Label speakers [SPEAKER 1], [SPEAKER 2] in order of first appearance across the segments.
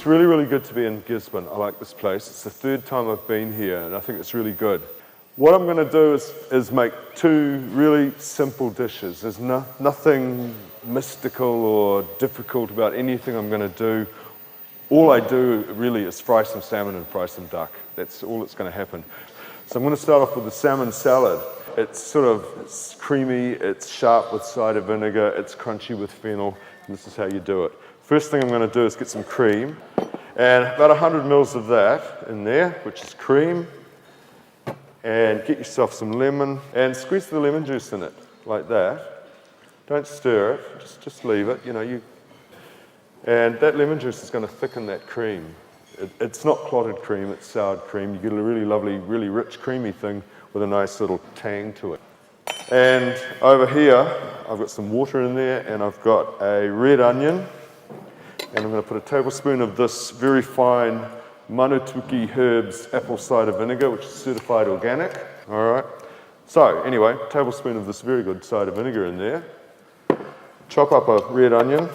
[SPEAKER 1] It's really, really good to be in Gisborne. I like this place. It's the third time I've been here, and I think it's really good. What I'm going to do is make two really simple dishes. There's nothing mystical or difficult about anything I'm going to do. All I do really is fry some salmon and fry some duck. That's all that's going to happen. So I'm going to start off with the salmon salad. It's creamy, it's sharp with cider vinegar, it's crunchy with fennel, and this is how you do it. First thing I'm going to do is get some cream, and about 100 mils of that in there, which is cream. And get yourself some lemon and squeeze the lemon juice in it, like that. Don't stir it, just leave it, And that lemon juice is going to thicken that cream. It's not clotted cream, it's soured cream. You get a really lovely, really rich, creamy thing with a nice little tang to it. And over here, I've got some water in there, and I've got a red onion. And I'm going to put a tablespoon of this very fine Manutuki Herbs apple cider vinegar, which is certified organic. All right. So anyway, a tablespoon of this very good cider vinegar in there. Chop up a red onion.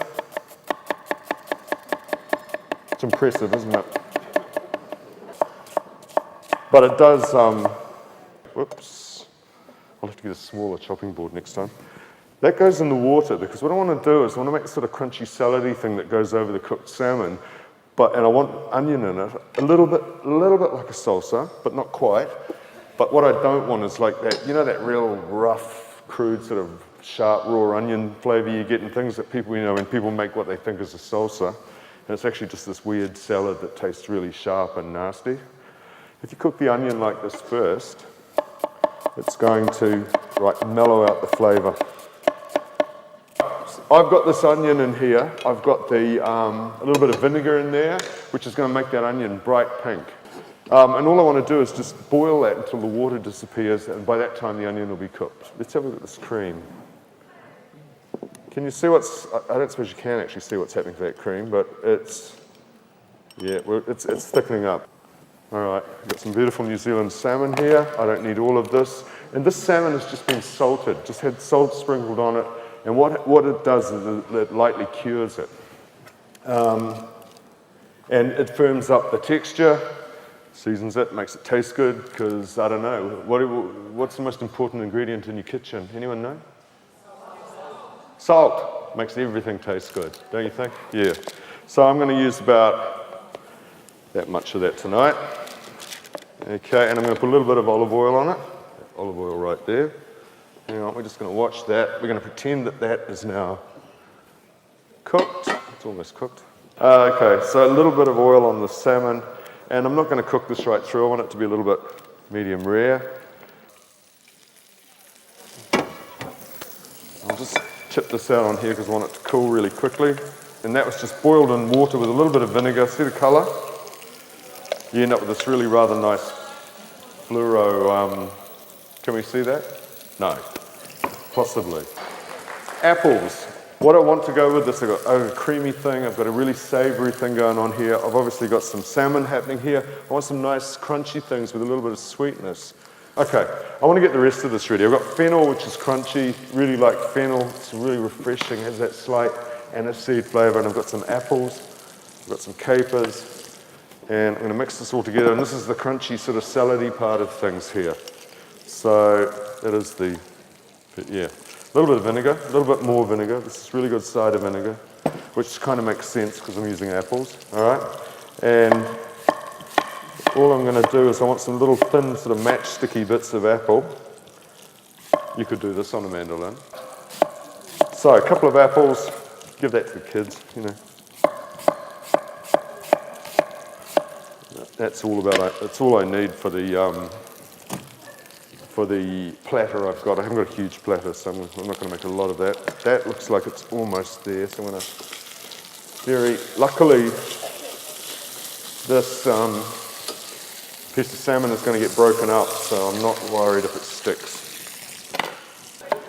[SPEAKER 1] It's impressive, isn't it? But it does, whoops. I'll have to get a smaller chopping board next time. That goes in the water because what I want to do is I want to make a sort of crunchy salady thing that goes over the cooked salmon. And I want onion in it, a little bit like a salsa, but not quite. But what I don't want is like that, that real rough, crude, sort of sharp, raw onion flavor you get in things that people, when people make what they think is a salsa. And it's actually just this weird salad that tastes really sharp and nasty. If you cook the onion like this first, it's going to mellow out the flavor. I've got this onion in here. I've got a little bit of vinegar in there, which is going to make that onion bright pink. And all I want to do is just boil that until the water disappears, and by that time the onion will be cooked. Let's have a look at this cream. Can you see I don't suppose you can actually see what's happening to that cream, but it's thickening up. All right, I've got some beautiful New Zealand salmon here. I don't need all of this. And this salmon has just been salted, just had salt sprinkled on it. And what it does is it lightly cures it. And it firms up the texture, seasons it, makes it taste good, because, I don't know, what's the most important ingredient in your kitchen? Anyone know? Salt. Makes everything taste good, don't you think? Yeah. So I'm going to use about that much of that tonight. Okay, and I'm going to put a little bit of olive oil on it. Olive oil right there. Hang on, we're just going to watch that. We're going to pretend that is now cooked. It's almost cooked. Okay, so a little bit of oil on the salmon, and I'm not going to cook this right through. I want it to be a little bit medium rare. I'll just tip this out on here because I want it to cool really quickly. And that was just boiled in water with a little bit of vinegar. See the colour? You end up with this really rather nice fluoro. Can we see that? No. Possibly. Apples. What I want to go with this, I've got a creamy thing, I've got a really savoury thing going on here. I've obviously got some salmon happening here. I want some nice crunchy things with a little bit of sweetness. Okay, I want to get the rest of this ready. I've got fennel, which is crunchy, really like fennel. It's really refreshing, has that slight aniseed flavour. And I've got some apples, I've got some capers, and I'm going to mix this all together. And this is the crunchy sort of salady part of things here. So that is a little bit of vinegar, a little bit more vinegar. This is really good cider vinegar, which kind of makes sense because I'm using apples, all right? And all I'm going to do is I want some little thin sort of matchsticky bits of apple. You could do this on a mandolin. So a couple of apples, give that to the kids, That's all I need for the platter I've got. I haven't got a huge platter, so I'm not going to make a lot of that. That looks like it's almost there, so I'm going to luckily, this piece of salmon is going to get broken up, so I'm not worried if it sticks.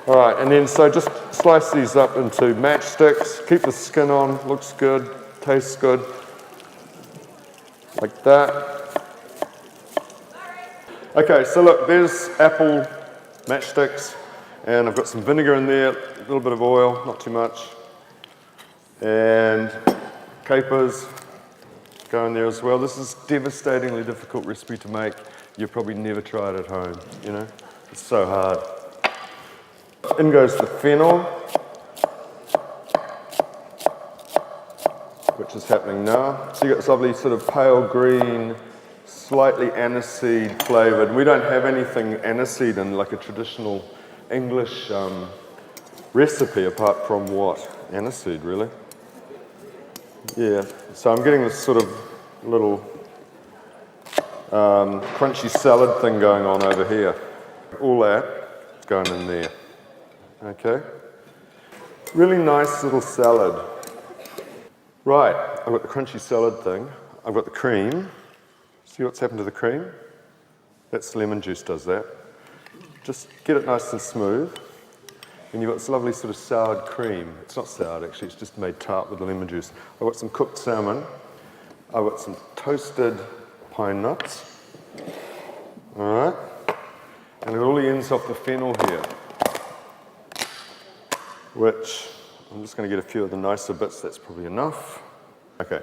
[SPEAKER 1] All right, and then so just slice these up into matchsticks. Keep the skin on, looks good, tastes good, like that. Okay, so look, there's apple matchsticks, and I've got some vinegar in there, a little bit of oil, not too much, and capers, go in there as well. This is a devastatingly difficult recipe to make. You probably never try it at home, you know? It's so hard. In goes the fennel, which is happening now. So you got this lovely sort of pale green, slightly aniseed flavoured. We don't have anything aniseed in like a traditional English recipe apart from what? Aniseed, really? Yeah, so I'm getting this sort of little crunchy salad thing going on over here. All that is going in there. Okay? Really nice little salad. Right, I've got the crunchy salad thing. I've got the cream. See what's happened to the cream? That's lemon juice does that. Just get it nice and smooth. And you've got this lovely sort of soured cream. It's not soured actually, it's just made tart with the lemon juice. I've got some cooked salmon. I've got some toasted pine nuts. All right. And I've got all the ends off the fennel here, which I'm just going to get a few of the nicer bits. That's probably enough. Okay,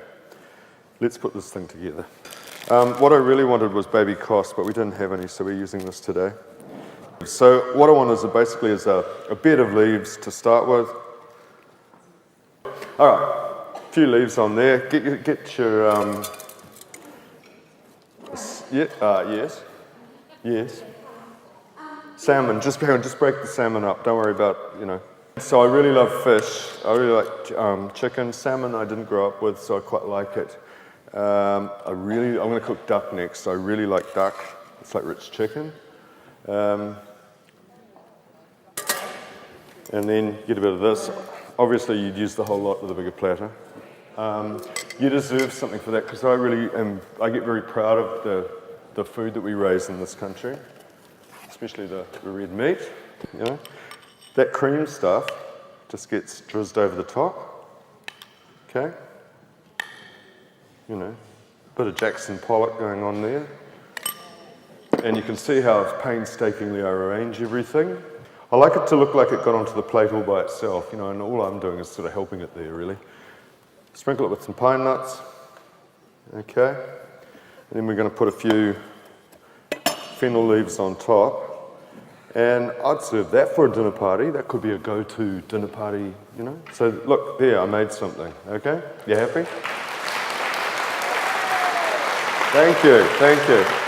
[SPEAKER 1] let's put this thing together. What I really wanted was baby cost, but we didn't have any, so we're using this today. So what I want is basically a bed of leaves to start with. All right, a few leaves on there. Get your yes. Salmon. Just break the salmon up. Don't worry about, you know. So I really love fish. I really like chicken. Salmon I didn't grow up with, so I quite like it. I'm going to cook duck next. I really like duck. It's like rich chicken. And then get a bit of this. Obviously, you'd use the whole lot with a bigger platter. You deserve something for that because I get very proud of the food that we raise in this country, especially the red meat. You know, that cream stuff just gets drizzled over the top. Okay. You know, bit of Jackson Pollock going on there. And you can see how painstakingly I arrange everything. I like it to look like it got onto the plate all by itself, you know, and all I'm doing is sort of helping it there, really. Sprinkle it with some pine nuts. Okay. And then we're going to put a few fennel leaves on top. And I'd serve that for a dinner party. That could be a go-to dinner party, you know. So look, there, I made something, okay? You happy? Thank you, thank you.